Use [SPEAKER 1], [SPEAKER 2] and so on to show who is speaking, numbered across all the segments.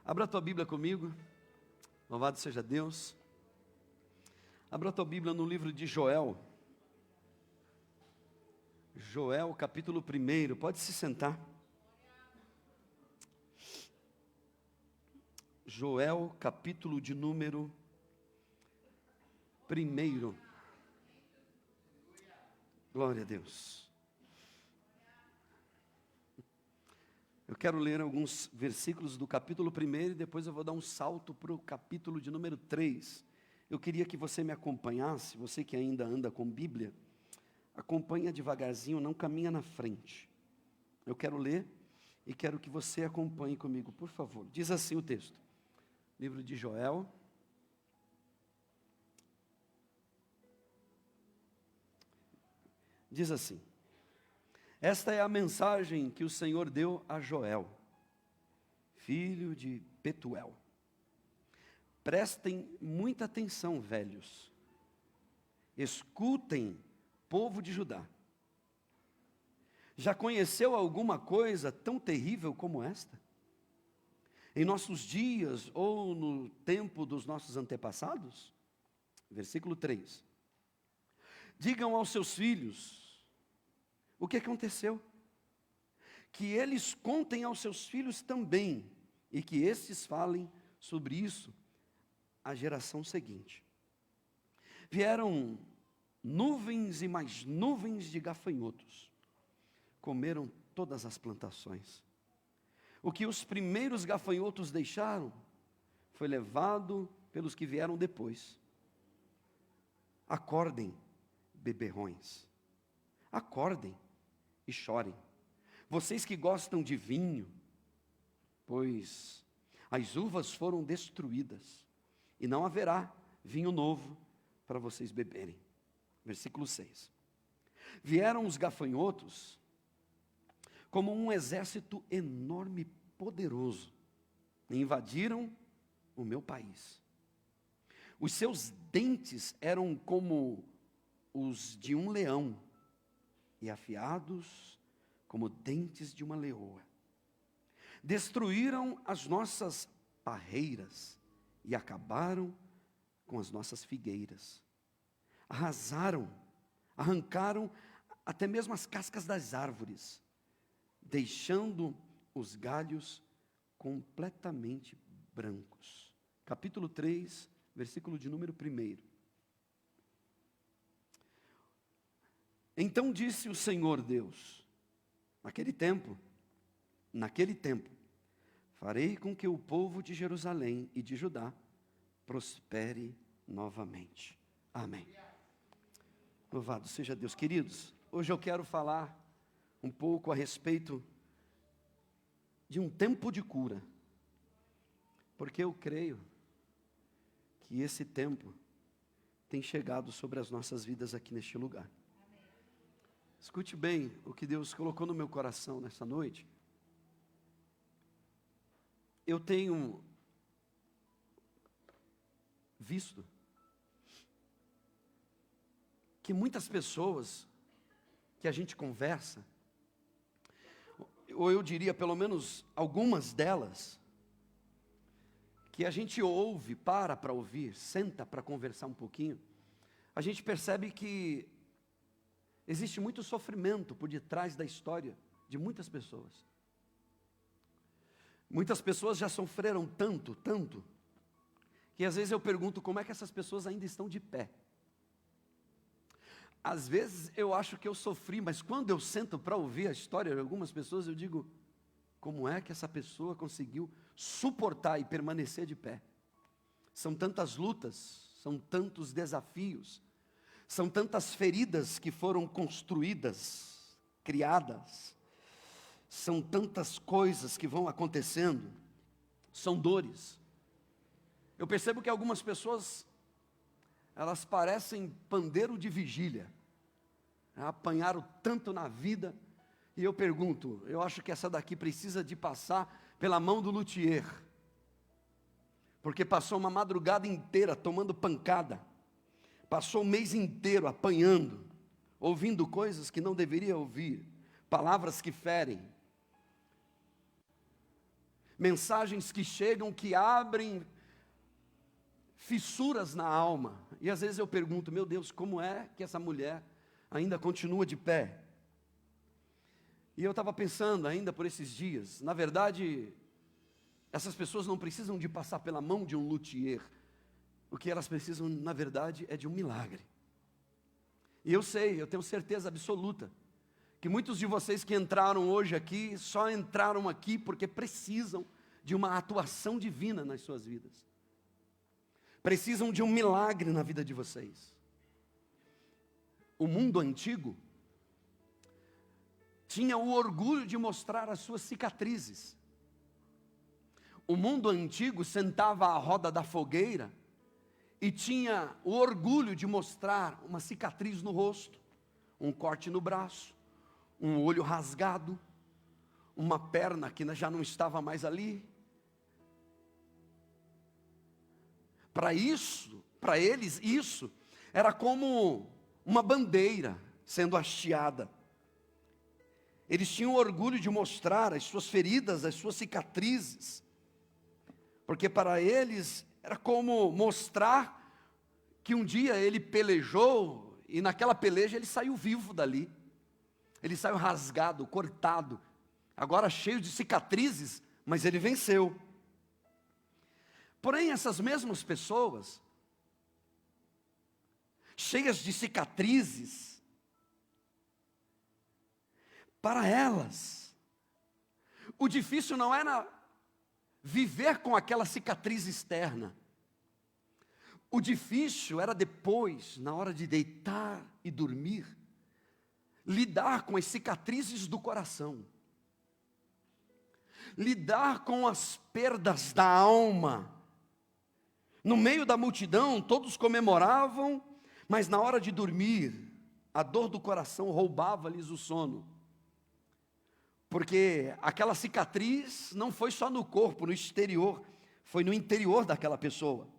[SPEAKER 1] Abra a tua Bíblia comigo, louvado seja Deus. Abra a tua Bíblia no livro de Joel. Joel, capítulo 1, pode se sentar. Joel, capítulo de número 1. Glória a Deus. Eu quero ler alguns versículos do capítulo 1 e depois eu vou dar um salto para o capítulo de número 3. Eu queria que você me acompanhasse, você que ainda anda com Bíblia, acompanha devagarzinho, não caminha na frente. Eu quero ler e quero que você acompanhe comigo, por favor. Diz assim o texto, livro de Joel. Diz assim: esta é a mensagem que o Senhor deu a Joel, filho de Petuel. Prestem muita atenção, velhos. Escutem, povo de Judá. Já conheceu alguma coisa tão terrível como esta? Em nossos dias ou no tempo dos nossos antepassados? Versículo 3. Digam aos seus filhos o que aconteceu, que eles contem aos seus filhos também, e que estes falem sobre isso à geração seguinte. Vieram nuvens e mais nuvens de gafanhotos, comeram todas as plantações. O que os primeiros gafanhotos deixaram, foi levado pelos que vieram depois. Acordem, beberrões, acordem e chorem, vocês que gostam de vinho, pois as uvas foram destruídas, e não haverá vinho novo para vocês beberem. Versículo 6. Vieram os gafanhotos como um exército enorme e poderoso, e invadiram o meu país. Os seus dentes eram como os de um leão, e afiados como dentes de uma leoa. Destruíram as nossas parreiras e acabaram com as nossas figueiras. Arrancaram até mesmo as cascas das árvores, deixando os galhos completamente brancos. Capítulo 3, versículo de número 1. Então disse o Senhor Deus, naquele tempo, farei com que o povo de Jerusalém e de Judá prospere novamente. Amém. Louvado seja Deus. Queridos, hoje eu quero falar um pouco a respeito de um tempo de cura, porque eu creio que esse tempo tem chegado sobre as nossas vidas aqui neste lugar. Escute bem o que Deus colocou no meu coração nessa noite. Eu tenho visto que muitas pessoas que a gente conversa, ou eu diria pelo menos algumas delas, que a gente ouve, para ouvir, senta para conversar um pouquinho, a gente percebe que existe muito sofrimento por detrás da história de muitas pessoas. Muitas pessoas já sofreram tanto, que às vezes eu pergunto como é que essas pessoas ainda estão de pé. Às vezes eu acho que eu sofri, mas quando eu sento para ouvir a história de algumas pessoas, eu digo, como é que essa pessoa conseguiu suportar e permanecer de pé? São tantas lutas, são tantos desafios, são tantas feridas que foram construídas, criadas, são tantas coisas que vão acontecendo, são dores. Eu percebo que algumas pessoas, elas parecem pandeiro de vigília, apanharam tanto na vida, e eu pergunto, eu acho que essa daqui precisa de passar pela mão do luthier, porque passou uma madrugada inteira tomando pancada, passou o mês inteiro apanhando, ouvindo coisas que não deveria ouvir, palavras que ferem. mensagens que chegam, que abrem fissuras na alma. E às vezes eu pergunto, meu Deus, como é que essa mulher ainda continua de pé? E eu estava pensando ainda por esses dias, na verdade, essas pessoas não precisam de passar pela mão de um luthier. O que elas precisam, na verdade, é de um milagre. E eu sei, eu tenho certeza absoluta, que muitos de vocês que entraram hoje aqui, só entraram aqui porque precisam de uma atuação divina nas suas vidas. Precisam de um milagre na vida de vocês. O mundo antigo tinha o orgulho de mostrar as suas cicatrizes. O mundo antigo sentava à roda da fogueira e tinha o orgulho de mostrar uma cicatriz no rosto, um corte no braço, um olho rasgado, uma perna que já não estava mais ali. Para eles, isso era como uma bandeira sendo hasteada. Eles tinham orgulho de mostrar as suas feridas, as suas cicatrizes, porque para eles era como mostrar que um dia ele pelejou e naquela peleja ele saiu vivo dali. Ele saiu rasgado, cortado, agora cheio de cicatrizes, mas ele venceu. Porém, essas mesmas pessoas, cheias de cicatrizes, para elas, o difícil não era viver com aquela cicatriz externa. O difícil era depois, na hora de deitar e dormir, lidar com as cicatrizes do coração, lidar com as perdas da alma. No meio da multidão, todos comemoravam, mas na hora de dormir, a dor do coração roubava-lhes o sono. Porque aquela cicatriz não foi só no corpo, no exterior, foi no interior daquela pessoa.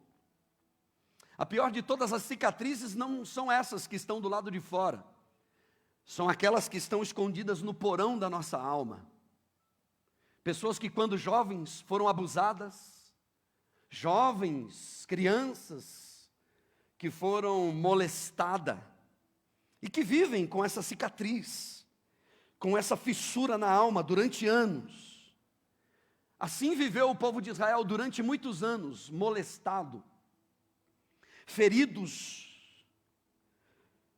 [SPEAKER 1] A pior de todas as cicatrizes não são essas que estão do lado de fora, são aquelas que estão escondidas no porão da nossa alma. Pessoas que quando jovens foram abusadas, jovens, crianças que foram molestadas e que vivem com essa cicatriz, com essa fissura na alma durante anos. Assim viveu o povo de Israel durante muitos anos, molestado, feridos,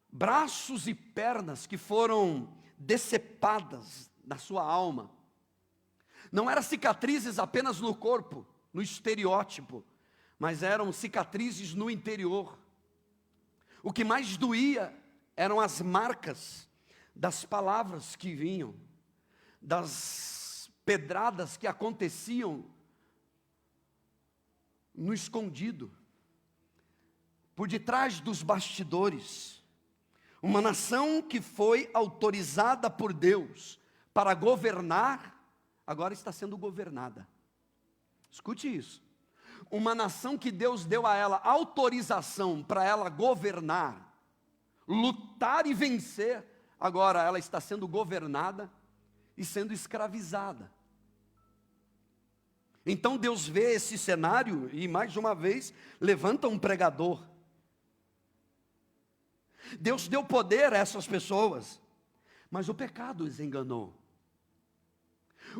[SPEAKER 1] braços e pernas que foram decepadas da sua alma. Não eram cicatrizes apenas no corpo, no estereótipo, mas eram cicatrizes no interior. O que mais doía eram as marcas das palavras que vinham, das pedradas que aconteciam no escondido, por detrás dos bastidores. Uma nação que foi autorizada por Deus para governar, agora está sendo governada. Escute isso. Uma nação que Deus deu a ela autorização para ela governar, lutar e vencer, agora ela está sendo governada e sendo escravizada. Então Deus vê esse cenário e mais uma vez levanta um pregador. Deus deu poder a essas pessoas, mas o pecado os enganou.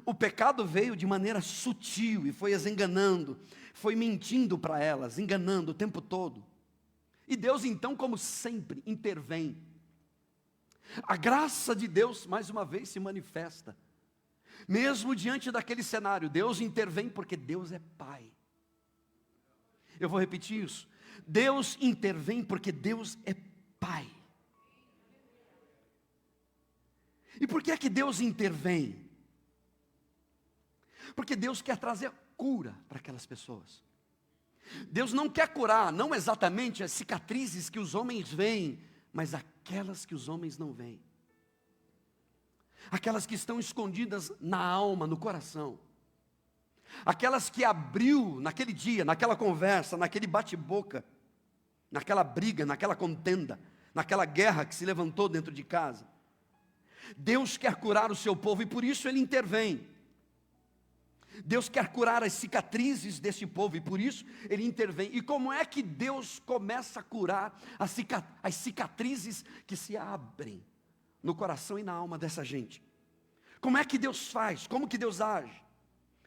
[SPEAKER 1] O pecado veio de maneira sutil e foi as enganando, foi mentindo para elas, enganando o tempo todo. E Deus então, como sempre, intervém. A graça de Deus, mais uma vez, se manifesta. Mesmo diante daquele cenário, Deus intervém porque Deus é Pai. Eu vou repetir isso. Deus intervém porque Deus é Pai. E por que é que Deus intervém? Porque Deus quer trazer cura para aquelas pessoas. Deus não quer curar, não exatamente as cicatrizes que os homens veem, mas aquelas que os homens não veem. Aquelas que estão escondidas na alma, no coração. Aquelas que abriu naquele dia, naquela conversa, naquele bate-boca, naquela briga, naquela contenda, naquela guerra que se levantou dentro de casa. Deus quer curar o seu povo e por isso Ele intervém. Deus quer curar as cicatrizes desse povo e por isso Ele intervém. E como é que Deus começa a curar as cicatrizes que se abrem no coração e na alma dessa gente? Como é que Deus faz? Como que Deus age?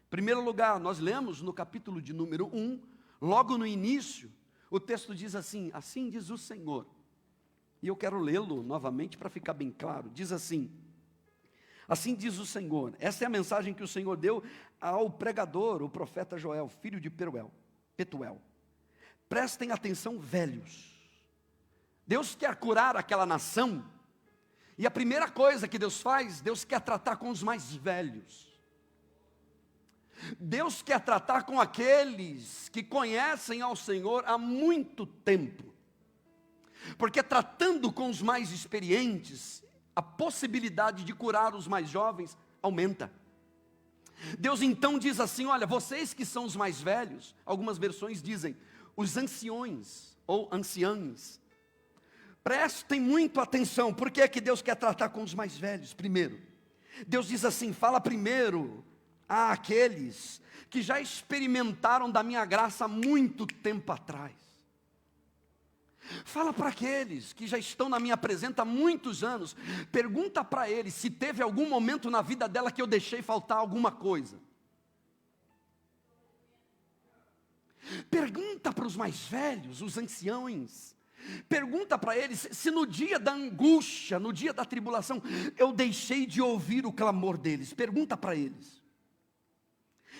[SPEAKER 1] Em primeiro lugar, nós lemos no capítulo de número 1, logo no início, o texto diz assim: assim diz o Senhor. E eu quero lê-lo novamente para ficar bem claro. Diz assim: assim diz o Senhor. Essa é a mensagem que o Senhor deu ao pregador, o profeta Joel, filho de Petuel. Prestem atenção, velhos. Deus quer curar aquela nação. E a primeira coisa que Deus faz, Deus quer tratar com os mais velhos. Deus quer tratar com aqueles que conhecem ao Senhor há muito tempo. Porque tratando com os mais experientes, a possibilidade de curar os mais jovens aumenta. Deus então diz assim: olha, vocês que são os mais velhos, algumas versões dizem, os anciões ou anciãs, prestem muito atenção. Por que é que Deus quer tratar com os mais velhos? Primeiro, Deus diz assim: fala primeiro àqueles que já experimentaram da minha graça há muito tempo atrás. Fala para aqueles que já estão na minha presença há muitos anos. Pergunta para eles se teve algum momento na vida dela que eu deixei faltar alguma coisa. Pergunta para os mais velhos, os anciões. Pergunta para eles se no dia da angústia, no dia da tribulação, eu deixei de ouvir o clamor deles. Pergunta para eles.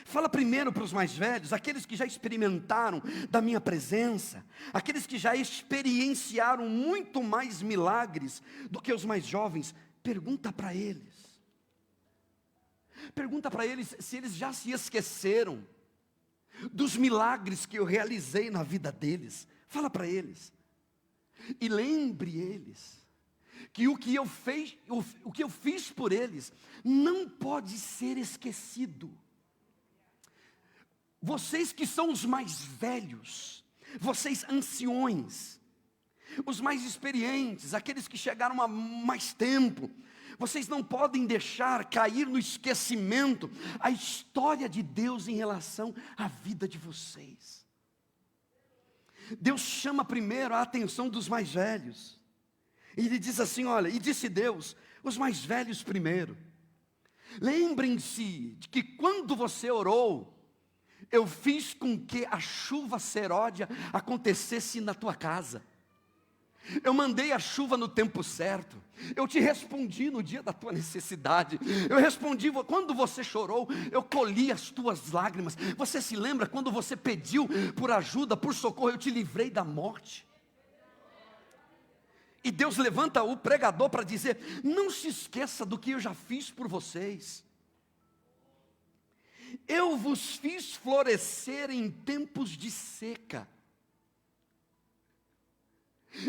[SPEAKER 1] Fala primeiro para os mais velhos, aqueles que já experimentaram da minha presença, aqueles que já experienciaram muito mais milagres do que os mais jovens. Pergunta para eles. Pergunta para eles se eles já se esqueceram dos milagres que eu realizei na vida deles. Fala para eles. E lembre eles que o que eu fiz por eles não pode ser esquecido. Vocês que são os mais velhos, vocês anciões, os mais experientes, aqueles que chegaram há mais tempo, vocês não podem deixar cair no esquecimento a história de Deus em relação à vida de vocês. Deus chama primeiro a atenção dos mais velhos. Ele diz assim, olha, e disse Deus, os mais velhos primeiro. Lembrem-se de que quando você orou, eu fiz com que a chuva seródia acontecesse na tua casa. Eu mandei a chuva no tempo certo. Eu te respondi no dia da tua necessidade. Eu respondi quando você chorou. Eu colhi as tuas lágrimas. Você se lembra quando você pediu por ajuda, por socorro? Eu te livrei da morte. E Deus levanta o pregador para dizer: não se esqueça do que eu já fiz por vocês. Eu vos fiz florescer em tempos de seca.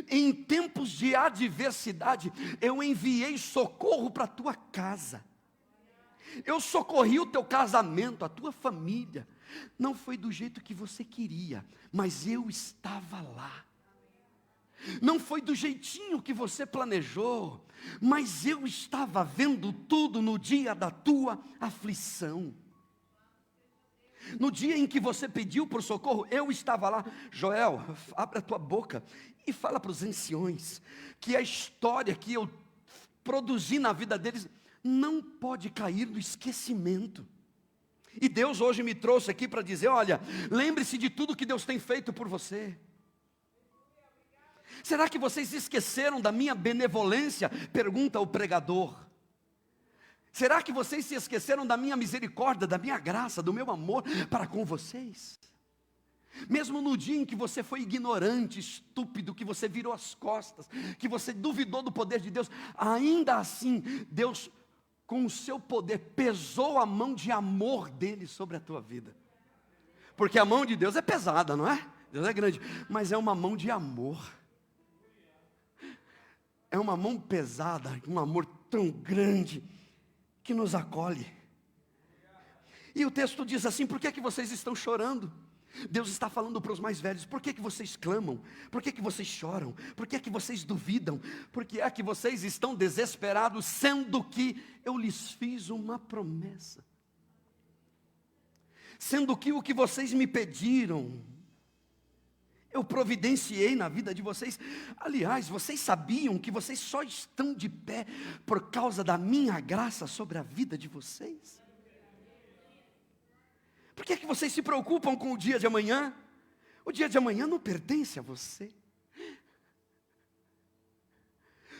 [SPEAKER 1] Em tempos de adversidade, eu enviei socorro para a tua casa. Eu socorri o teu casamento, a tua família. Não foi do jeito que você queria, mas eu estava lá. Não foi do jeitinho que você planejou, mas eu estava vendo tudo no dia da tua aflição. No dia em que você pediu por socorro, eu estava lá. Joel, abre a tua boca e fala para os anciões que a história que eu produzi na vida deles não pode cair no esquecimento. E Deus hoje me trouxe aqui para dizer: olha, lembre-se de tudo que Deus tem feito por você. Será que vocês esqueceram da minha benevolência? Pergunta o pregador. Será que vocês se esqueceram da minha misericórdia, da minha graça, do meu amor para com vocês? Mesmo no dia em que você foi ignorante, estúpido, que você virou as costas, que você duvidou do poder de Deus, ainda assim, Deus, com o seu poder, pesou a mão de amor dele sobre a tua vida. Porque a mão de Deus é pesada, não é? Deus é grande, mas é uma mão de amor. É uma mão pesada, um amor tão grande que nos acolhe. E o texto diz assim: por que vocês estão chorando? Deus está falando para os mais velhos: por que vocês clamam? Por que vocês choram? Por que vocês duvidam? Por que é que vocês estão desesperados, sendo que eu lhes fiz uma promessa? sendo que o que vocês me pediram, eu providenciei na vida de vocês. Aliás, vocês sabiam que vocês só estão de pé por causa da minha graça sobre a vida de vocês? Por que é que vocês se preocupam com o dia de amanhã? O dia de amanhã não pertence a você.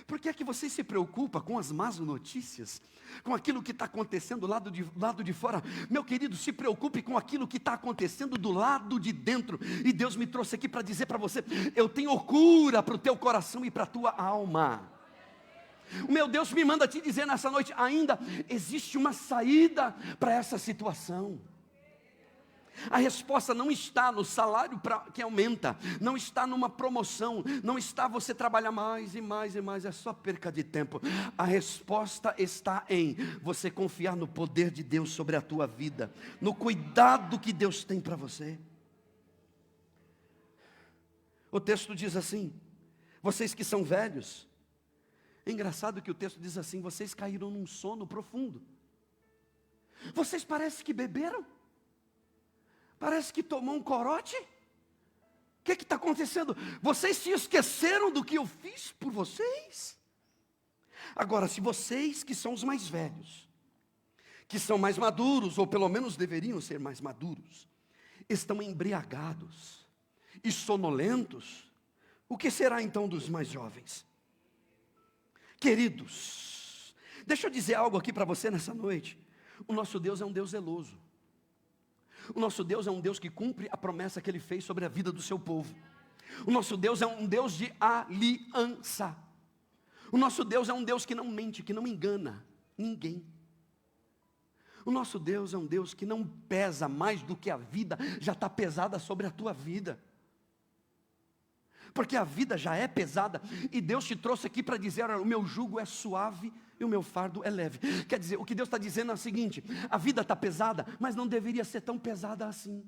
[SPEAKER 1] Por que é que você se preocupa com as más notícias? Com aquilo que está acontecendo do lado de fora? Meu querido, se preocupe com aquilo que está acontecendo do lado de dentro. E Deus me trouxe aqui para dizer para você, eu tenho cura para o teu coração e para a tua alma. O meu Deus me manda te dizer nessa noite, ainda existe uma saída para essa situação. A resposta não está no salário que aumenta, não está numa promoção, não está você trabalhar mais e mais e mais, é só perca de tempo. A resposta está em você confiar no poder de Deus sobre a tua vida, no cuidado que Deus tem para você. O texto diz assim, vocês que são velhos, é engraçado que o texto diz assim, vocês caíram num sono profundo. Vocês parecem que beberam? Parece que tomou um corote. O que está acontecendo? Vocês se esqueceram do que eu fiz por vocês? Agora, se vocês que são os mais velhos, que são mais maduros, ou pelo menos deveriam ser mais maduros, estão embriagados e sonolentos, o que será então dos mais jovens? Queridos, deixa eu dizer algo aqui para você nessa noite. O nosso Deus é um Deus zeloso. O nosso Deus é um Deus que cumpre a promessa que Ele fez sobre a vida do seu povo. O nosso Deus é um Deus de aliança. O nosso Deus é um Deus que não mente, que não engana ninguém. O nosso Deus é um Deus que não pesa mais do que a vida já está pesada sobre a tua vida. Porque a vida já é pesada e Deus te trouxe aqui para dizer, olha, o meu jugo é suave e o meu fardo é leve. Quer dizer, o que Deus está dizendo é o seguinte, a vida está pesada, mas não deveria ser tão pesada assim.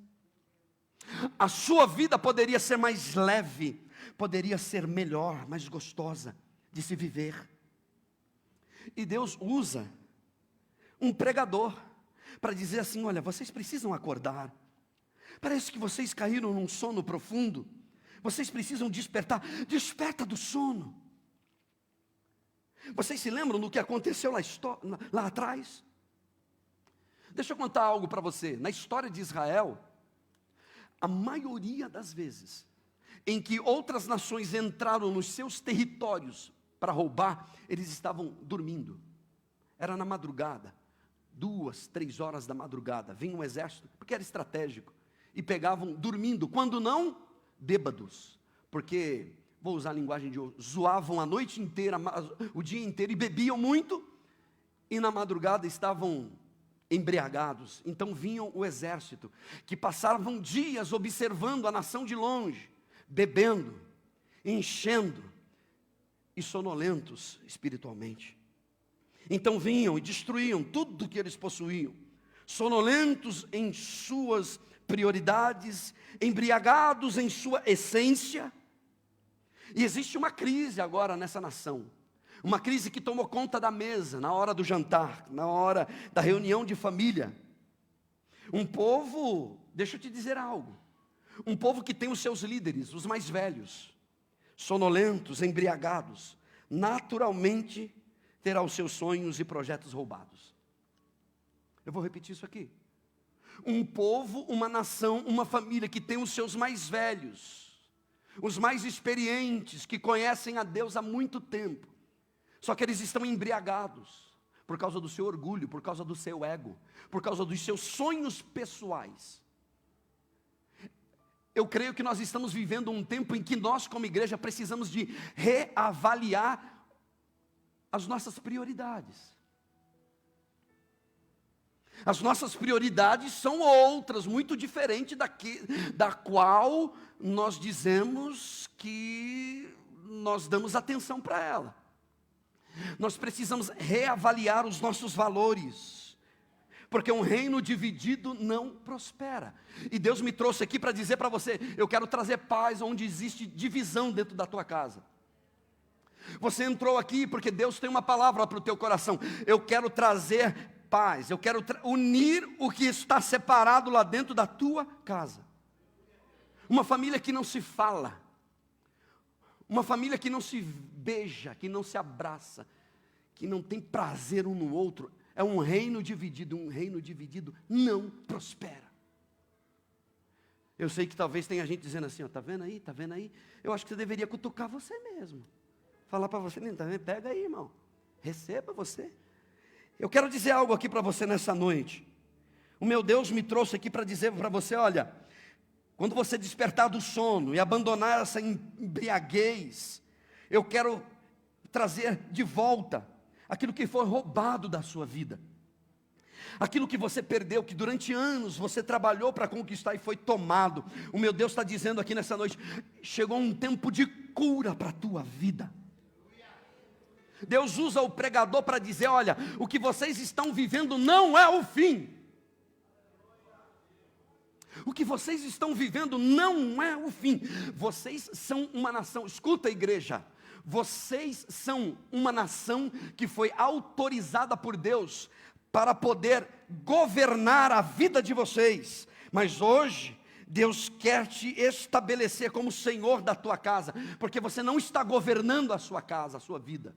[SPEAKER 1] A sua vida poderia ser mais leve, poderia ser melhor, mais gostosa de se viver. E Deus usa um pregador para dizer assim, olha, vocês precisam acordar. Parece que vocês caíram num sono profundo. Vocês precisam despertar. Desperta do sono. Vocês se lembram do que aconteceu lá atrás? Deixa eu contar algo para você. Na história de Israel, a maioria das vezes em que outras nações entraram nos seus territórios para roubar, eles estavam dormindo. Era na madrugada, 2, 3 horas da madrugada. Vinha um exército, porque era estratégico, e pegavam dormindo. Quando não, bêbados, porque, vou usar a linguagem de hoje, zoavam a noite inteira, o dia inteiro, e bebiam muito, e na madrugada estavam embriagados. Então vinham o exército, que passavam dias observando a nação de longe, bebendo, enchendo, e sonolentos espiritualmente. Então vinham e destruíam tudo que eles possuíam, sonolentos em suas prioridades, embriagados em sua essência. E existe uma crise agora nessa nação, uma crise que tomou conta da mesa, na hora do jantar, na hora da reunião de família. Um povo, deixa eu te dizer algo, um povo que tem os seus líderes, os mais velhos, sonolentos, embriagados, naturalmente terá os seus sonhos e projetos roubados. Eu vou repetir isso aqui. Um povo, uma nação, uma família que tem os seus mais velhos, os mais experientes, que conhecem a Deus há muito tempo, só que eles estão embriagados, por causa do seu orgulho, por causa do seu ego, por causa dos seus sonhos pessoais. Eu creio que nós estamos vivendo um tempo em que nós como igreja precisamos de reavaliar as nossas prioridades. As nossas prioridades são outras, muito diferentes da qual nós dizemos que nós damos atenção para ela. Nós precisamos reavaliar os nossos valores, porque um reino dividido não prospera. E Deus me trouxe aqui para dizer para você, eu quero trazer paz onde existe divisão dentro da tua casa. Você entrou aqui porque Deus tem uma palavra para o teu coração. Eu quero trazer paz, eu quero unir o que está separado lá dentro da tua casa. Uma família que não se fala, uma família que não se beija, que não se abraça, que não tem prazer um no outro, é um reino dividido não prospera. Eu sei que talvez tenha gente dizendo assim, ó, tá vendo aí, tá vendo aí? Eu acho que você deveria cutucar você mesmo. Falar para você, tá vendo? Pega aí, irmão, receba você. Eu quero dizer algo aqui para você nessa noite. O meu Deus me trouxe aqui para dizer para você, olha, quando você despertar do sono e abandonar essa embriaguez, eu quero trazer de volta aquilo que foi roubado da sua vida. Aquilo que você perdeu, que durante anos você trabalhou para conquistar e foi tomado. O meu Deus está dizendo aqui nessa noite, chegou um tempo de cura para a tua vida. Deus usa o pregador para dizer, olha, o que vocês estão vivendo não é o fim. O que vocês estão vivendo não é o fim. Vocês são uma nação, escuta, igreja, vocês são uma nação que foi autorizada por Deus para poder governar a vida de vocês. Mas hoje Deus quer te estabelecer como Senhor da tua casa, porque você não está governando a sua casa, a sua vida.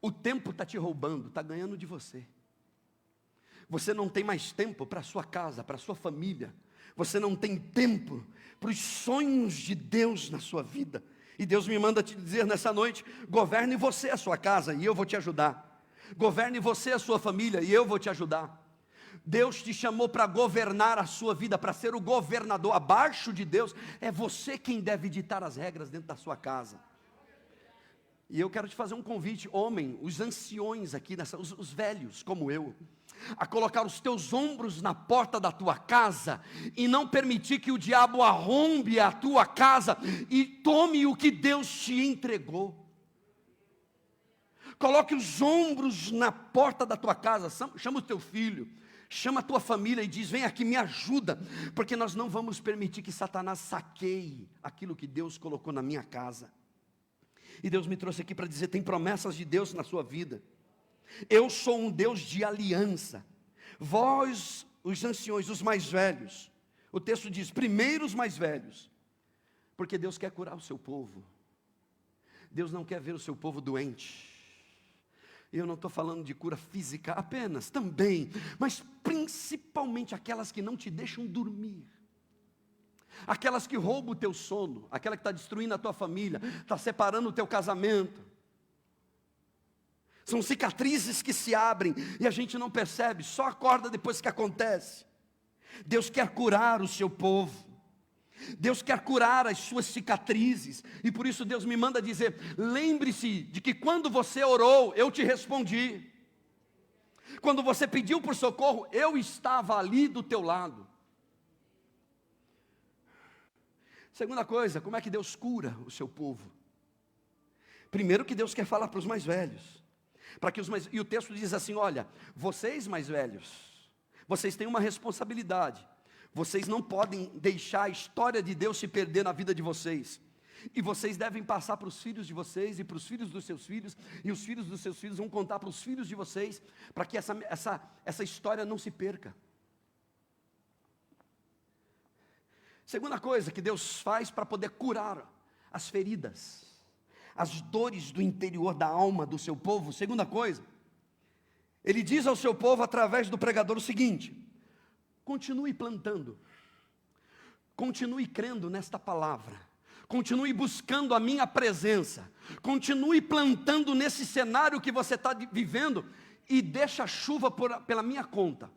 [SPEAKER 1] O tempo está te roubando, está ganhando de você. Você não tem mais tempo para a sua casa, para a sua família. Você não tem tempo para os sonhos de Deus na sua vida. E Deus me manda te dizer nessa noite, governe você a sua casa e eu vou te ajudar. Governe você a sua família e eu vou te ajudar. Deus te chamou para governar a sua vida, para ser o governador. Abaixo de Deus, é você quem deve ditar as regras dentro da sua casa. E eu quero te fazer um convite, homem, os anciões aqui, os velhos como eu, a colocar os teus ombros na porta da tua casa e não permitir que o diabo arrombe a tua casa e tome o que Deus te entregou. Coloque os ombros na porta da tua casa, chama o teu filho, chama a tua família e diz, vem aqui, me ajuda, porque nós não vamos permitir que Satanás saqueie aquilo que Deus colocou na minha casa. E Deus me trouxe aqui para dizer, tem promessas de Deus na sua vida. Eu sou um Deus de aliança. Vós, os anciões, os mais velhos, o texto diz, primeiro os mais velhos, porque Deus quer curar o seu povo. Deus não quer ver o seu povo doente. Eu não estou falando de cura física apenas, também, mas principalmente aquelas que não te deixam dormir. Aquelas que roubam o teu sono, aquela que está destruindo a tua família, está separando o teu casamento. São cicatrizes que se abrem e a gente não percebe, só acorda depois que acontece. Deus quer curar o seu povo. Deus quer curar as suas cicatrizes, e por isso Deus me manda dizer, lembre-se de que quando você orou, eu te respondi. Quando você pediu por socorro, eu estava ali do teu lado. Segunda coisa, como é que Deus cura o seu povo? Primeiro que Deus quer falar para os mais velhos, e o texto diz assim, olha, vocês mais velhos, vocês têm uma responsabilidade. Vocês não podem deixar a história de Deus se perder na vida de vocês. E vocês devem passar para os filhos de vocês e para os filhos dos seus filhos. E os filhos dos seus filhos vão contar para os filhos de vocês, para que essa história não se perca. Segunda coisa que Deus faz para poder curar as feridas, as dores do interior da alma do seu povo. Segunda coisa, Ele diz ao seu povo através do pregador o seguinte, continue plantando, continue crendo nesta palavra, continue buscando a minha presença, continue plantando nesse cenário que você está vivendo e deixa a chuva pela minha conta.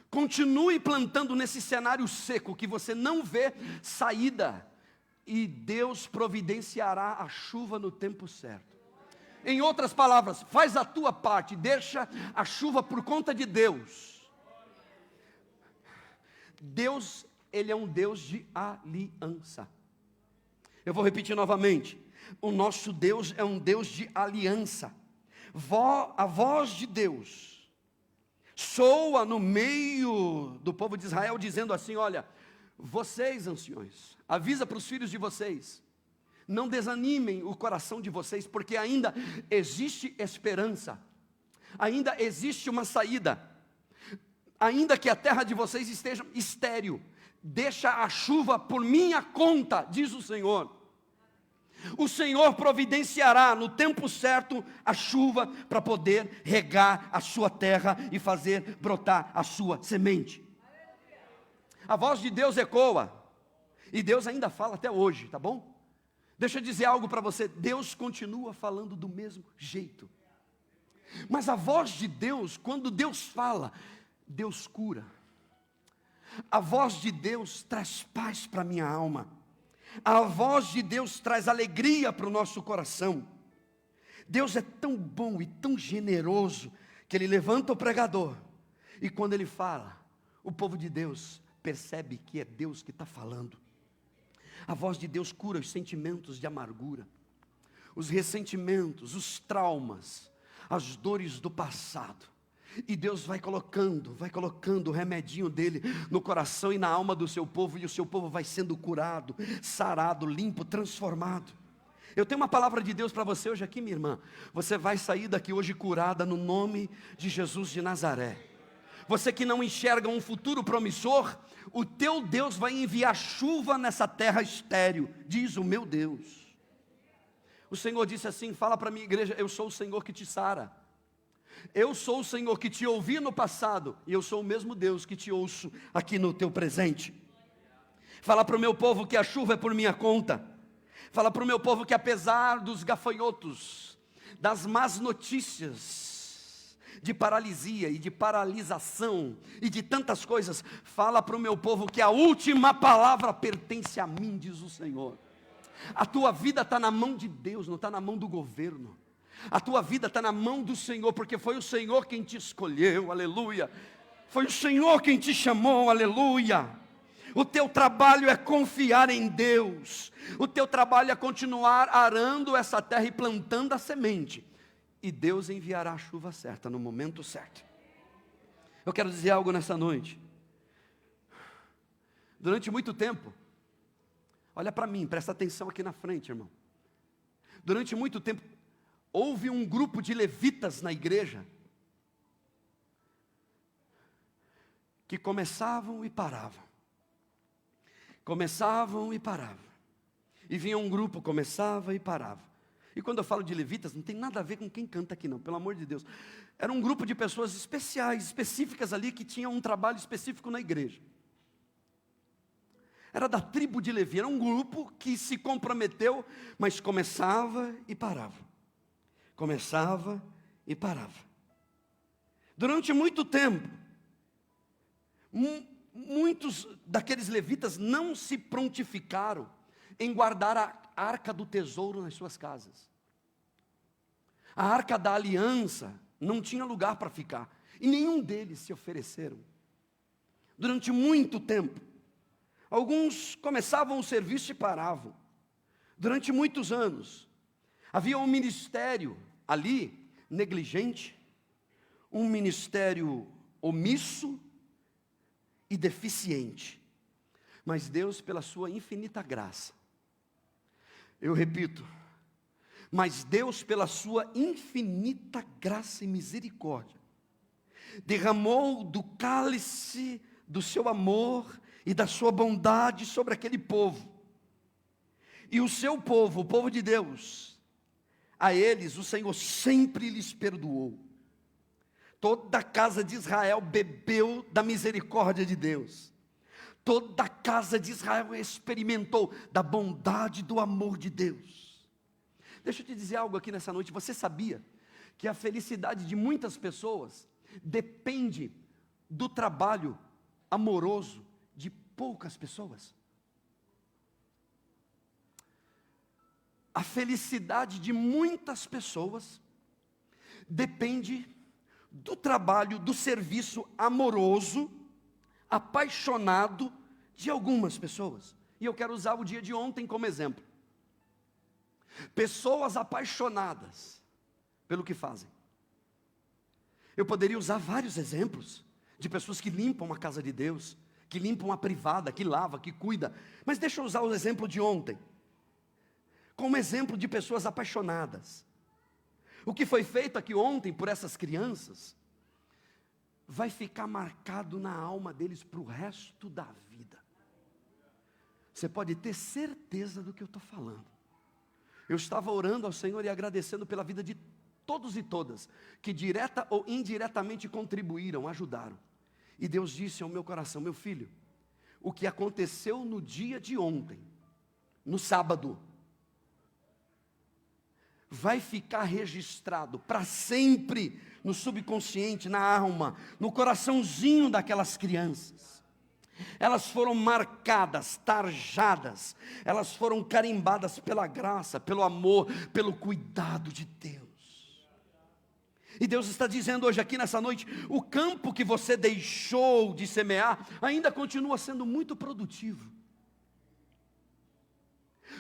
[SPEAKER 1] Continue plantando nesse cenário seco que você não vê saída e Deus providenciará a chuva no tempo certo. Em outras palavras, faz a tua parte, deixa a chuva por conta de Deus. Deus, Ele é um Deus de aliança. Eu vou repetir novamente. O nosso Deus é um Deus de aliança. A voz de Deus soa no meio do povo de Israel, dizendo assim, olha, vocês anciões, avisa para os filhos de vocês, Não desanimem o coração de vocês, porque ainda existe esperança, ainda existe uma saída. Ainda que a terra de vocês esteja estéril, deixa a chuva por minha conta, diz o Senhor. O Senhor providenciará no tempo certo a chuva para poder regar a sua terra e fazer brotar a sua semente. A voz de Deus ecoa, e Deus ainda fala até hoje, tá bom? Deixa eu dizer algo para você, Deus continua falando do mesmo jeito. Mas a voz de Deus, quando Deus fala, Deus cura. A voz de Deus traz paz para a minha alma. A voz de Deus traz alegria para o nosso coração. Deus é tão bom e tão generoso, que Ele levanta o pregador, e quando Ele fala, o povo de Deus percebe que é Deus que está falando. A voz de Deus cura os sentimentos de amargura, os ressentimentos, os traumas, as dores do passado. E Deus vai colocando o remedinho dele no coração e na alma do seu povo, e o seu povo vai sendo curado, sarado, limpo, transformado. Eu tenho uma palavra de Deus para você hoje aqui, minha irmã. Você vai sair daqui hoje curada no nome de Jesus de Nazaré. Você que não enxerga um futuro promissor, o teu Deus vai enviar chuva nessa terra estéril, diz o meu Deus. O Senhor disse assim, fala para a minha igreja, eu sou o Senhor que te sara. Eu sou o Senhor que te ouvi no passado, e eu sou o mesmo Deus que te ouço aqui no teu presente. Fala para o meu povo que a chuva é por minha conta. Fala para o meu povo que apesar dos gafanhotos, das más notícias, de paralisia e de paralisação e de tantas coisas, fala para o meu povo que a última palavra pertence a mim, diz o Senhor. A tua vida está na mão de Deus, não está na mão do governo. A tua vida está na mão do Senhor, porque foi o Senhor quem te escolheu, aleluia. Foi o Senhor quem te chamou, aleluia. O teu trabalho é confiar em Deus. O teu trabalho é continuar arando essa terra e plantando a semente. E Deus enviará a chuva certa, no momento certo. Eu quero dizer algo nessa noite. Durante muito tempo, olha para mim, presta atenção aqui na frente, irmão. Durante muito tempo, houve um grupo de levitas na igreja, que começavam e paravam. Começavam e paravam. E vinha um grupo, começava e parava. E quando eu falo de levitas, não tem nada a ver com quem canta aqui não, pelo amor de Deus. Era um grupo de pessoas especiais, específicas ali, que tinham um trabalho específico na igreja. Era da tribo de Levi, era um grupo que se comprometeu, mas começava e parava. Começava e parava. Durante muito tempo, muitos daqueles levitas não se prontificaram em guardar a arca do tesouro nas suas casas. A arca da aliança não tinha lugar para ficar, e nenhum deles se ofereceram. Durante muito tempo, alguns começavam o serviço e paravam. Durante muitos anos, havia um ministério ali, negligente, um ministério omisso e deficiente. Mas Deus, pela sua infinita graça, eu repito, mas Deus, pela sua infinita graça e misericórdia, derramou do cálice do seu amor e da sua bondade sobre aquele povo. E o seu povo, o povo de Deus, a eles o Senhor sempre lhes perdoou. Toda a casa de Israel bebeu da misericórdia de Deus. Toda a casa de Israel experimentou da bondade e do amor de Deus. Deixa eu te dizer algo aqui nessa noite. Você sabia que a felicidade de muitas pessoas depende do trabalho amoroso de poucas pessoas? A felicidade de muitas pessoas depende do trabalho, do serviço amoroso, apaixonado de algumas pessoas. E eu quero usar o dia de ontem como exemplo. Pessoas apaixonadas pelo que fazem. Eu poderia usar vários exemplos de pessoas que limpam a casa de Deus, que limpam a privada, que lava, que cuida. Mas deixa eu usar o exemplo de ontem. como exemplo de pessoas apaixonadas. O que foi feito aqui ontem por essas crianças vai ficar marcado na alma deles para o resto da vida. Você pode ter certeza do que eu estou falando. Eu estava orando ao Senhor e agradecendo pela vida de todos e todas, que direta ou indiretamente contribuíram, ajudaram. E Deus disse ao meu coração: meu filho, o que aconteceu no dia de ontem, no sábado, vai ficar registrado para sempre no subconsciente, na alma, no coraçãozinho daquelas crianças. Elas foram marcadas, tarjadas, elas foram carimbadas pela graça, pelo amor, pelo cuidado de Deus. E Deus está dizendo hoje aqui nessa noite: o campo que você deixou de semear ainda continua sendo muito produtivo.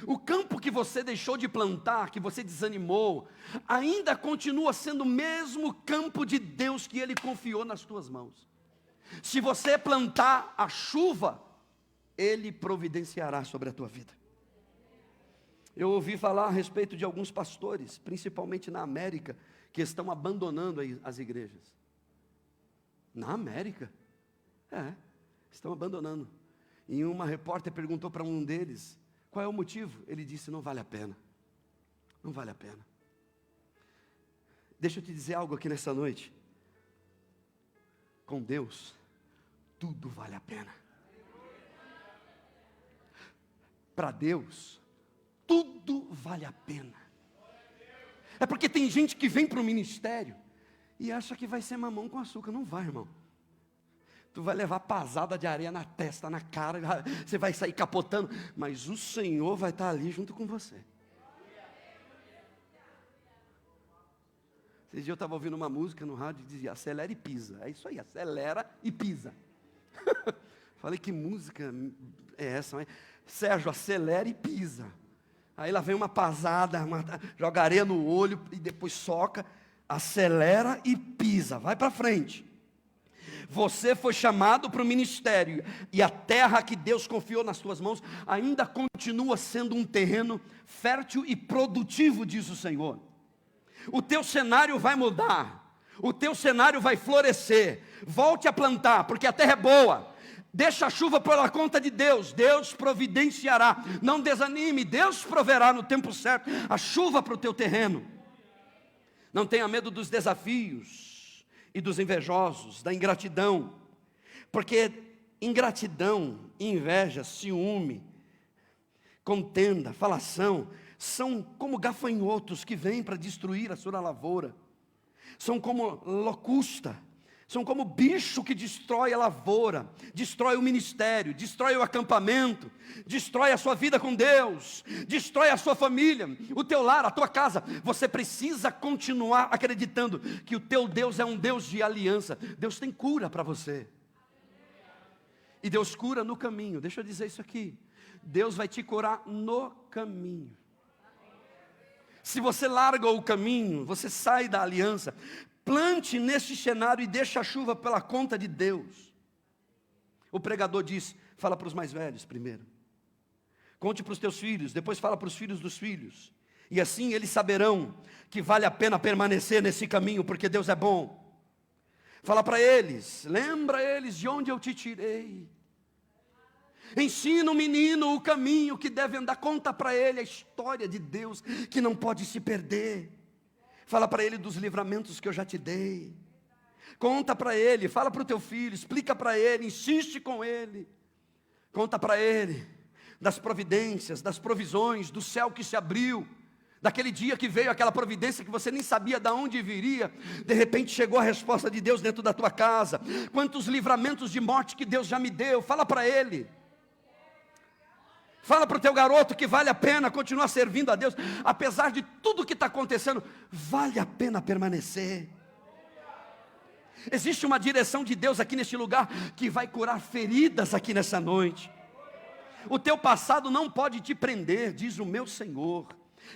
[SPEAKER 1] O campo que você deixou de plantar, que você desanimou, ainda continua sendo o mesmo campo de Deus que Ele confiou nas tuas mãos. Se você plantar a chuva, Ele providenciará sobre a tua vida. Eu ouvi falar a respeito de alguns pastores, principalmente na América, que estão abandonando as igrejas. Na América? Estão abandonando. E uma repórter perguntou para um deles: qual é o motivo? Ele disse: não vale a pena. Não vale a pena. Deixa eu te dizer algo aqui nessa noite. Com Deus, tudo vale a pena. Para Deus, tudo vale a pena. É porque tem gente que vem para o ministério e acha que vai ser mamão com açúcar. Não vai, irmão. Tu vai levar pasada de areia na testa, na cara, você vai sair capotando, mas o Senhor vai estar ali junto com você. Esse dia eu estava ouvindo uma música no rádio e dizia: acelera e pisa. É isso aí, acelera e pisa. Falei: que música é essa? Sérgio, acelera e pisa. Aí lá vem uma pasada, joga areia no olho e depois soca. Acelera e pisa, vai para frente. Você foi chamado para o ministério, e a terra que Deus confiou nas tuas mãos ainda continua sendo um terreno fértil e produtivo, diz o Senhor. O teu cenário vai mudar, o teu cenário vai florescer. Volte a plantar, porque a terra é boa. Deixa a chuva pela conta de Deus, Deus providenciará. Não desanime, Deus proverá no tempo certo a chuva para o teu terreno. Não tenha medo dos desafios e dos invejosos, da ingratidão, porque ingratidão, inveja, ciúme, contenda, falação, são como gafanhotos que vêm para destruir a sua lavoura, são como locusta, são como bicho que destrói a lavoura, destrói o ministério, destrói o acampamento, destrói a sua vida com Deus, destrói a sua família, o teu lar, a tua casa. Você precisa continuar acreditando que o teu Deus é um Deus de aliança. Deus tem cura para você. E Deus cura no caminho. Deixa eu dizer isso aqui: Deus vai te curar no caminho. Se você larga o caminho, você sai da aliança. Plante neste cenário e deixa a chuva pela conta de Deus. O pregador diz: fala para os mais velhos primeiro, conte para os teus filhos, depois fala para os filhos dos filhos, e assim eles saberão que vale a pena permanecer nesse caminho, porque Deus é bom. Fala para eles, lembra eles de onde eu te tirei. Ensina o menino o caminho que deve andar, conta para ele a história de Deus que não pode se perder. Fala para ele dos livramentos que eu já te dei. Conta para ele, fala para o teu filho, explica para ele, insiste com ele. Conta para ele das providências, das provisões, do céu que se abriu, daquele dia que veio aquela providência que você nem sabia de onde viria. De repente chegou a resposta de Deus dentro da tua casa. Quantos livramentos de morte que Deus já me deu. Fala para ele. Fala para o teu garoto que vale a pena continuar servindo a Deus, apesar de tudo que está acontecendo, vale a pena permanecer. Existe uma direção de Deus aqui neste lugar, que vai curar feridas aqui nessa noite. O teu passado não pode te prender, diz o meu Senhor.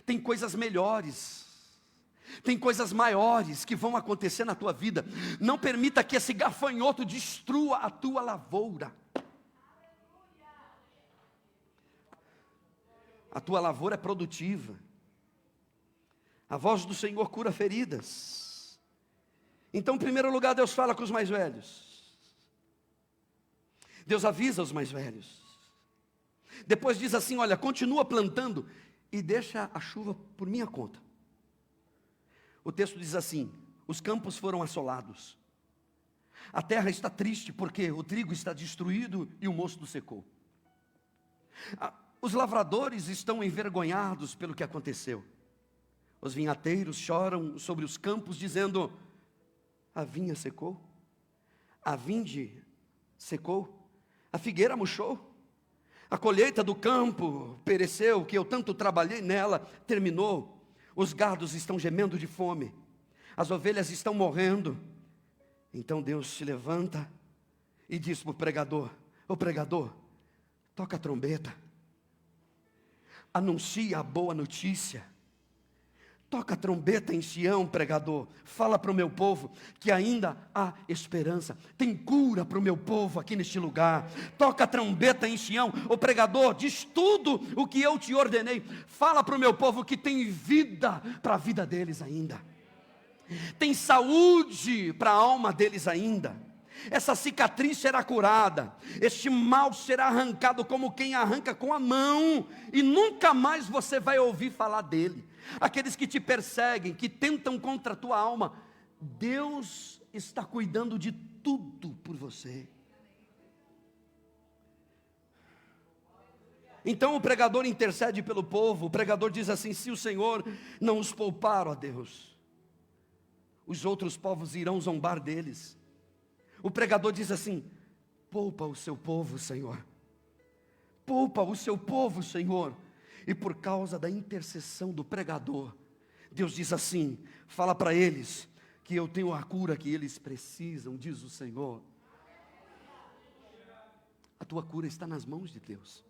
[SPEAKER 1] Tem coisas melhores, tem coisas maiores que vão acontecer na tua vida. Não permita que esse gafanhoto destrua a tua lavoura. A tua lavoura é produtiva. A voz do Senhor cura feridas. Então, em primeiro lugar, Deus fala com os mais velhos. Deus avisa os mais velhos. Depois diz assim: olha, continua plantando e deixa a chuva por minha conta. O texto diz assim: os campos foram assolados. A terra está triste porque o trigo está destruído e o mosto secou. Os lavradores estão envergonhados pelo que aconteceu. Os vinhateiros choram sobre os campos dizendo: a vinha secou, a vinde secou, a figueira murchou, a colheita do campo pereceu, que eu tanto trabalhei nela, terminou. Os gados estão gemendo de fome, as ovelhas estão morrendo. Então Deus se levanta e diz para o pregador: ô pregador, toca a trombeta, anuncia a boa notícia. Toca a trombeta em Sião, pregador. Fala para o meu povo que ainda há esperança. Tem cura para o meu povo aqui neste lugar. Toca a trombeta em Sião. O pregador diz tudo o que eu te ordenei. Fala para o meu povo que tem vida para a vida deles ainda. Tem saúde para a alma deles ainda. Essa cicatriz será curada. Este mal será arrancado como quem arranca com a mão. E nunca mais você vai ouvir falar dele. Aqueles que te perseguem, que tentam contra a tua alma, Deus está cuidando de tudo por você. Então o pregador intercede pelo povo. O pregador diz assim: se o Senhor não os poupar, ó Deus, os outros povos irão zombar deles. O pregador diz assim: poupa o seu povo, Senhor. Poupa o seu povo, Senhor. E por causa da intercessão do pregador, Deus diz assim: fala para eles que eu tenho a cura que eles precisam, diz o Senhor. A tua cura está nas mãos de Deus.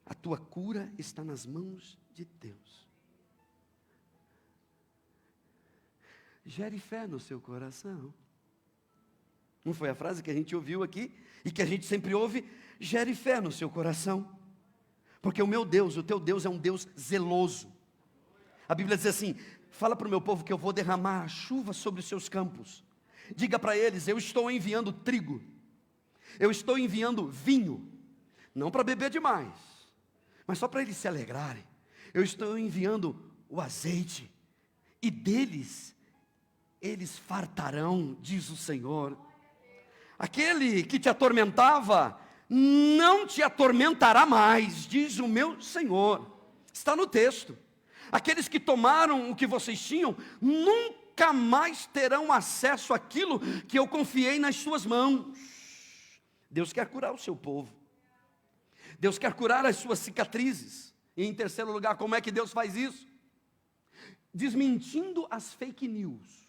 [SPEAKER 1] A tua cura está nas mãos de Deus. Gere fé no seu coração. Não foi a frase que a gente ouviu aqui e que a gente sempre ouve? Gere fé no seu coração. Porque o meu Deus, o teu Deus é um Deus zeloso. A Bíblia diz assim: fala para o meu povo que eu vou derramar a chuva sobre os seus campos. Diga para eles: eu estou enviando trigo. Eu estou enviando vinho. Não para beber demais, mas só para eles se alegrarem. Eu estou enviando o azeite. E deles eles fartarão, diz o Senhor. Aquele que te atormentava não te atormentará mais, diz o meu Senhor. Está no texto. Aqueles que tomaram o que vocês tinham nunca mais terão acesso àquilo que eu confiei nas suas mãos. Deus quer curar o seu povo. Deus quer curar as suas cicatrizes. E em terceiro lugar, como é que Deus faz isso? Desmentindo as fake news.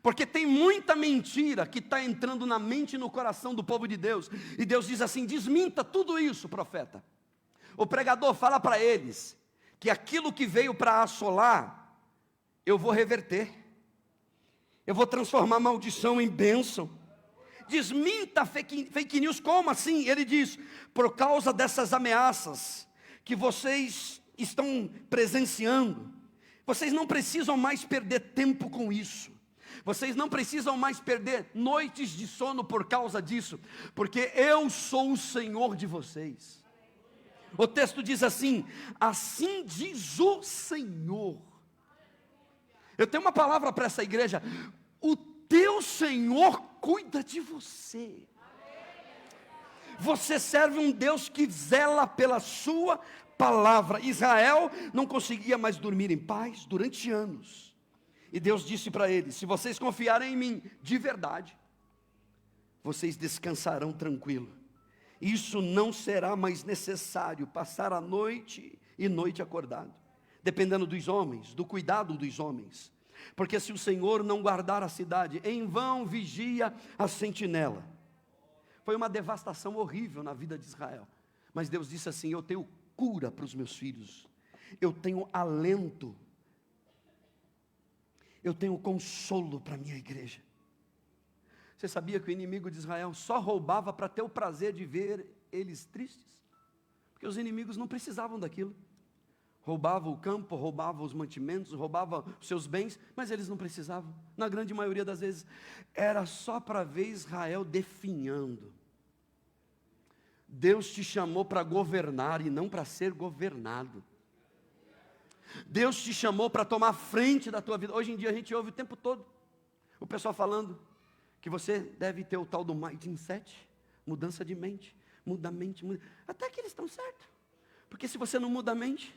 [SPEAKER 1] Porque tem muita mentira que está entrando na mente e no coração do povo de Deus. E Deus diz assim: desminta tudo isso, profeta. O pregador fala para eles que aquilo que veio para assolar, eu vou reverter. Eu vou transformar a maldição em bênção. Desminta fake news. Como assim? Ele diz: por causa dessas ameaças que vocês estão presenciando, vocês não precisam mais perder tempo com isso. Vocês não precisam mais perder noites de sono por causa disso, porque eu sou o Senhor de vocês. O texto diz assim: assim diz o Senhor. Eu tenho uma palavra para essa igreja: o teu Senhor cuida de você. Você serve um Deus que zela pela sua palavra. Israel não conseguia mais dormir em paz durante anos. E Deus disse para eles: se vocês confiarem em mim de verdade, vocês descansarão tranquilo. Isso não será mais necessário passar a noite e noite acordado, dependendo dos homens, do cuidado dos homens. Porque se o Senhor não guardar a cidade, em vão vigia a sentinela. Foi uma devastação horrível na vida de Israel. Mas Deus disse assim: eu tenho cura para os meus filhos. Eu tenho alento. Eu tenho consolo para a minha igreja. Você sabia que o inimigo de Israel só roubava para ter o prazer de ver eles tristes? Porque os inimigos não precisavam daquilo. Roubava o campo, roubava os mantimentos, roubava os seus bens, mas eles não precisavam. Na grande maioria das vezes, era só para ver Israel definhando. Deus te chamou para governar e não para ser governado. Deus te chamou para tomar frente da tua vida. Hoje em dia a gente ouve o tempo todo o pessoal falando que você deve ter o tal do mindset, mudança de mente, muda a mente, muda. Até que eles estão certos. Porque se você não muda a mente,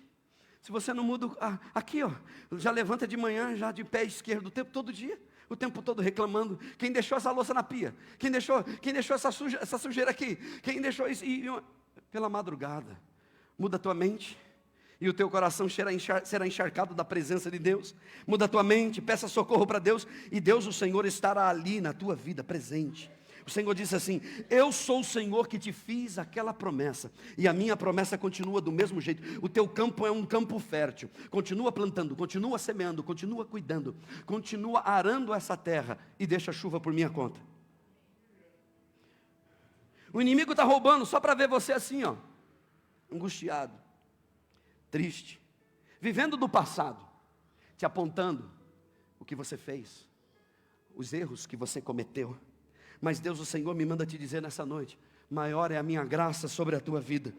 [SPEAKER 1] se você não muda, aqui ó, já levanta de manhã, já de pé esquerdo, todo dia, o tempo todo reclamando, quem deixou essa louça na pia, quem deixou essa sujeira aqui, quem deixou isso, pela madrugada, muda a tua mente, e o teu coração será encharcado da presença de Deus. Muda a tua mente, peça socorro para Deus, e Deus, o Senhor, estará ali na tua vida, presente. O Senhor disse assim: eu sou o Senhor que te fiz aquela promessa, e a minha promessa continua do mesmo jeito. O teu campo é um campo fértil, continua plantando, continua semeando, continua cuidando, continua arando essa terra, e deixa a chuva por minha conta. O inimigo está roubando só para ver você assim, ó, angustiado, triste, vivendo do passado, te apontando o que você fez, os erros que você cometeu. Mas Deus, o Senhor, me manda te dizer nessa noite: maior é a minha graça sobre a tua vida.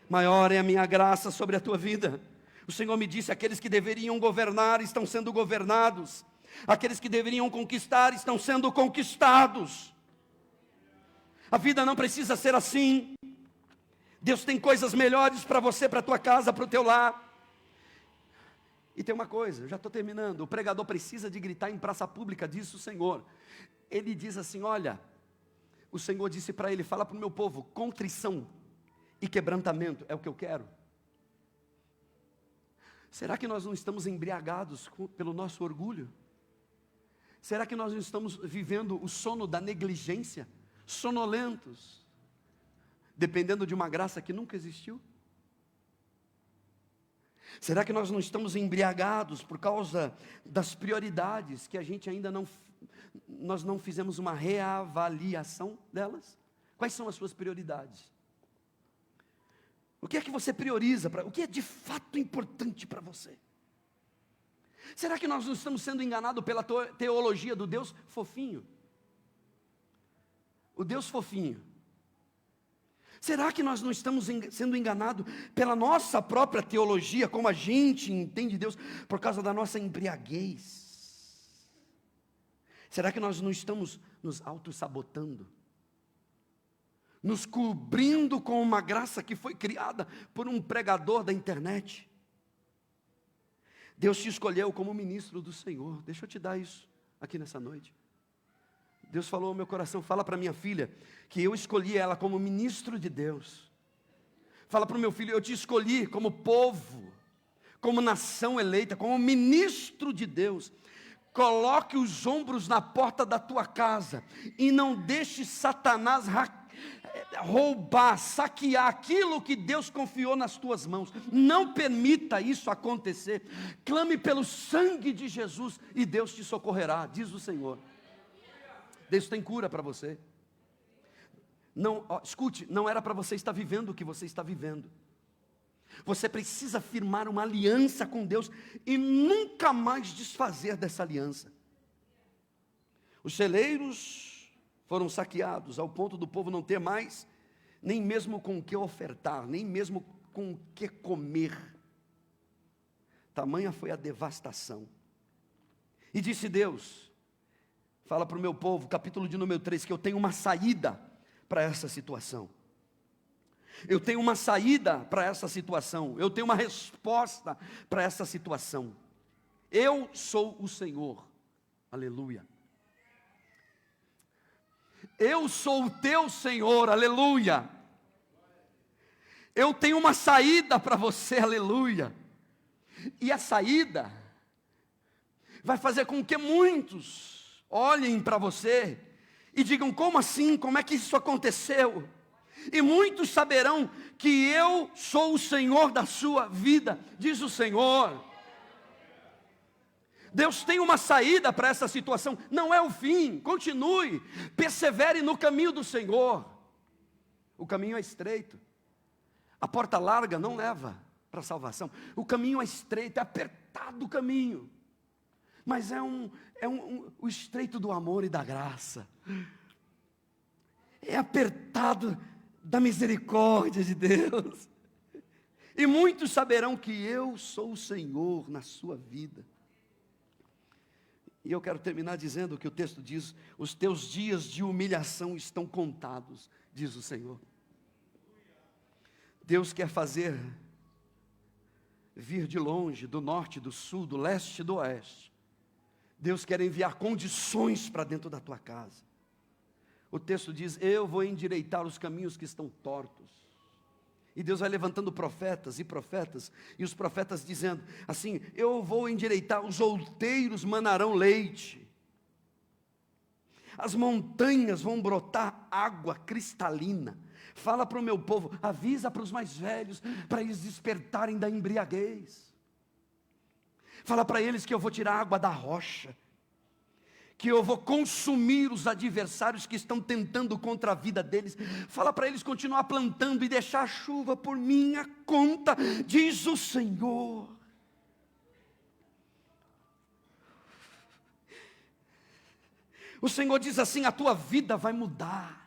[SPEAKER 1] Maior é a minha graça sobre a tua vida. O Senhor me disse: aqueles que deveriam governar estão sendo governados, aqueles que deveriam conquistar estão sendo conquistados. A vida não precisa ser assim. Deus tem coisas melhores para você, para a tua casa, para o teu lar. E tem uma coisa, eu já estou terminando. O pregador precisa de gritar em praça pública, diz o Senhor. Ele diz assim: olha, o Senhor disse para ele: fala para o meu povo, contrição e quebrantamento é o que eu quero. Será que nós não estamos embriagados pelo nosso orgulho? Será que nós não estamos vivendo o sono da negligência? Sonolentos, dependendo de uma graça que nunca existiu? Será que nós não estamos embriagados por causa das prioridades que a gente ainda nós não fizemos uma reavaliação delas? Quais são as suas prioridades? O que é que você prioriza? O que é de fato importante para você? Será que nós não estamos sendo enganados pela teologia do Deus fofinho? O Deus fofinho. Será que nós não estamos sendo enganados pela nossa própria teologia, como a gente entende Deus, por causa da nossa embriaguez? Será que nós não estamos nos auto-sabotando? Nos cobrindo com uma graça que foi criada por um pregador da internet? Deus te escolheu como ministro do Senhor. Deixa eu te dar isso aqui nessa noite. Deus falou ao meu coração: fala para minha filha que eu escolhi ela como ministro de Deus. Fala para o meu filho: eu te escolhi como povo, como nação eleita, como ministro de Deus. Coloque os ombros na porta da tua casa e não deixe Satanás roubar, saquear aquilo que Deus confiou nas tuas mãos. Não permita isso acontecer. Clame pelo sangue de Jesus e Deus te socorrerá, diz o Senhor. Deus tem cura para você. Não, escute, não era para você estar vivendo o que você está vivendo. Você precisa firmar uma aliança com Deus e nunca mais desfazer dessa aliança. Os celeiros foram saqueados ao ponto do povo não ter mais nem mesmo com o que ofertar, nem mesmo com o que comer. Tamanha foi a devastação. E disse Deus: fala para o meu povo, capítulo de número 3, que eu tenho uma saída para essa situação. Eu tenho uma saída para essa situação. Eu tenho uma resposta para essa situação. Eu sou o Senhor. Aleluia. Eu sou o teu Senhor. Aleluia. Eu tenho uma saída para você. Aleluia. E a saída vai fazer com que muitos olhem para você e digam: como assim? Como é que isso aconteceu? E muitos saberão que eu sou o Senhor da sua vida, diz o Senhor. Deus tem uma saída para essa situação, não é o fim, continue, persevere no caminho do Senhor. O caminho é estreito, a porta larga não leva para a salvação, o caminho é estreito, é apertado o caminho, mas é o estreito do amor e da graça, é apertado da misericórdia de Deus, e muitos saberão que eu sou o Senhor na sua vida. E eu quero terminar dizendo o que o texto diz: os teus dias de humilhação estão contados, diz o Senhor. Deus quer fazer vir de longe, do norte, do sul, do leste e do oeste. Deus quer enviar condições para dentro da tua casa. O texto diz: eu vou endireitar os caminhos que estão tortos. E Deus vai levantando profetas, e os profetas dizendo assim: eu vou endireitar, os outeiros manarão leite, as montanhas vão brotar água cristalina. Fala para o meu povo, avisa para os mais velhos, para eles despertarem da embriaguez. Fala para eles que eu vou tirar água da rocha, que eu vou consumir os adversários que estão tentando contra a vida deles. Fala para eles continuar plantando e deixar a chuva por minha conta, diz o Senhor. O Senhor diz assim: a tua vida vai mudar.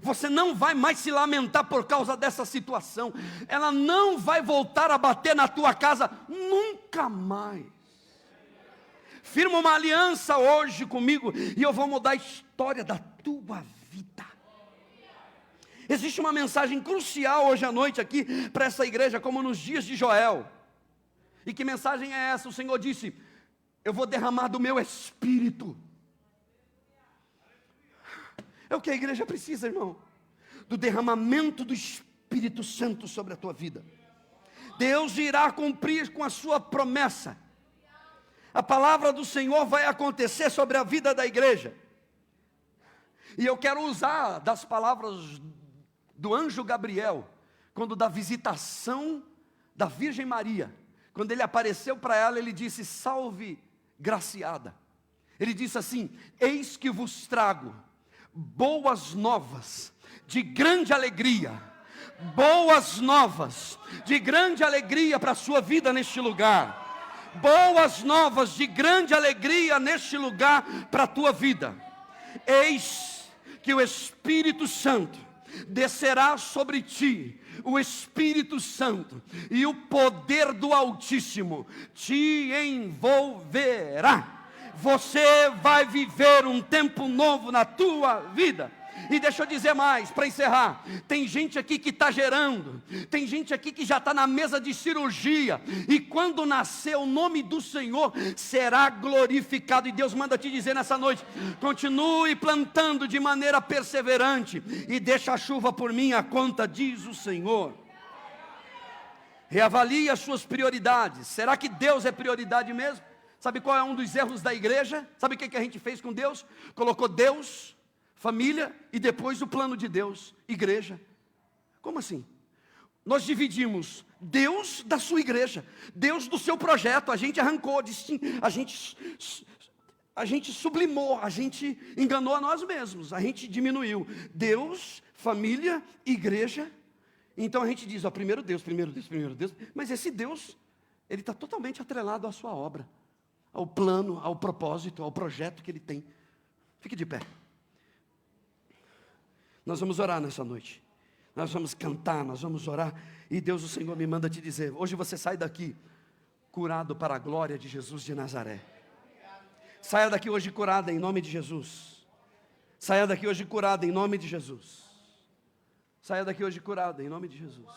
[SPEAKER 1] Você não vai mais se lamentar por causa dessa situação. Ela não vai voltar a bater na tua casa nunca mais. Firma uma aliança hoje comigo e eu vou mudar a história da tua vida. Existe uma mensagem crucial hoje à noite aqui para essa igreja, como nos dias de Joel. E que mensagem é essa? O Senhor disse: eu vou derramar do meu espírito. É o que a igreja precisa, irmão, do derramamento do Espírito Santo sobre a tua vida. Deus irá cumprir com a sua promessa. A palavra do Senhor vai acontecer sobre a vida da igreja. E eu quero usar das palavras do anjo Gabriel, quando da visitação da Virgem Maria, quando ele apareceu para ela, ele disse: salve, graciada. Ele disse assim: eis que vos trago boas novas de grande alegria. Boas novas de grande alegria para a sua vida neste lugar. Boas novas de grande alegria neste lugar para a tua vida. Eis que o Espírito Santo descerá sobre ti, o Espírito Santo, e o poder do Altíssimo te envolverá. Você vai viver um tempo novo na tua vida. E deixa eu dizer mais, para encerrar: tem gente aqui que está gerando, tem gente aqui que já está na mesa de cirurgia, e quando nascer, o nome do Senhor será glorificado. E Deus manda te dizer nessa noite: continue plantando de maneira perseverante, e deixa a chuva por minha conta, diz o Senhor. Reavalie as suas prioridades. Será que Deus é prioridade mesmo? Sabe qual é um dos erros da igreja? Sabe o que a gente fez com Deus? Colocou Deus, família, e depois o plano de Deus, igreja. Como assim? Nós dividimos Deus da sua igreja, Deus do seu projeto. A gente arrancou, a gente sublimou, a gente enganou a nós mesmos, a gente diminuiu Deus, família, igreja. Então a gente diz: ó, primeiro Deus, mas esse Deus, ele está totalmente atrelado à sua obra, ao plano, ao propósito, ao projeto que Ele tem. Fique de pé. Nós vamos orar nessa noite. Nós vamos cantar, nós vamos orar. E Deus, o Senhor, me manda te dizer: hoje você sai daqui curado para a glória de Jesus de Nazaré. Saia daqui hoje curada em nome de Jesus. Saia daqui hoje curada em nome de Jesus. Saia daqui hoje curada em nome de Jesus.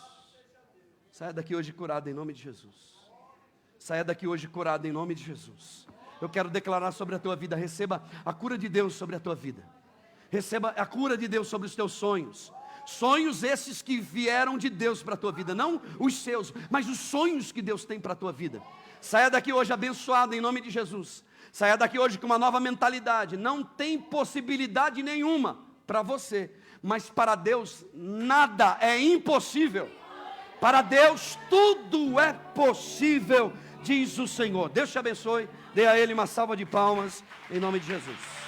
[SPEAKER 1] Saia daqui hoje curada em nome de Jesus. Saia daqui hoje curado em nome de Jesus. Eu quero declarar sobre a tua vida: receba a cura de Deus sobre a tua vida. Receba a cura de Deus sobre os teus sonhos. Sonhos esses que vieram de Deus para a tua vida. Não os seus, mas os sonhos que Deus tem para a tua vida. Saia daqui hoje abençoado em nome de Jesus. Saia daqui hoje com uma nova mentalidade. Não tem possibilidade nenhuma para você, mas para Deus nada é impossível. Para Deus tudo é possível, diz o Senhor. Deus te abençoe, dê a Ele uma salva de palmas, em nome de Jesus.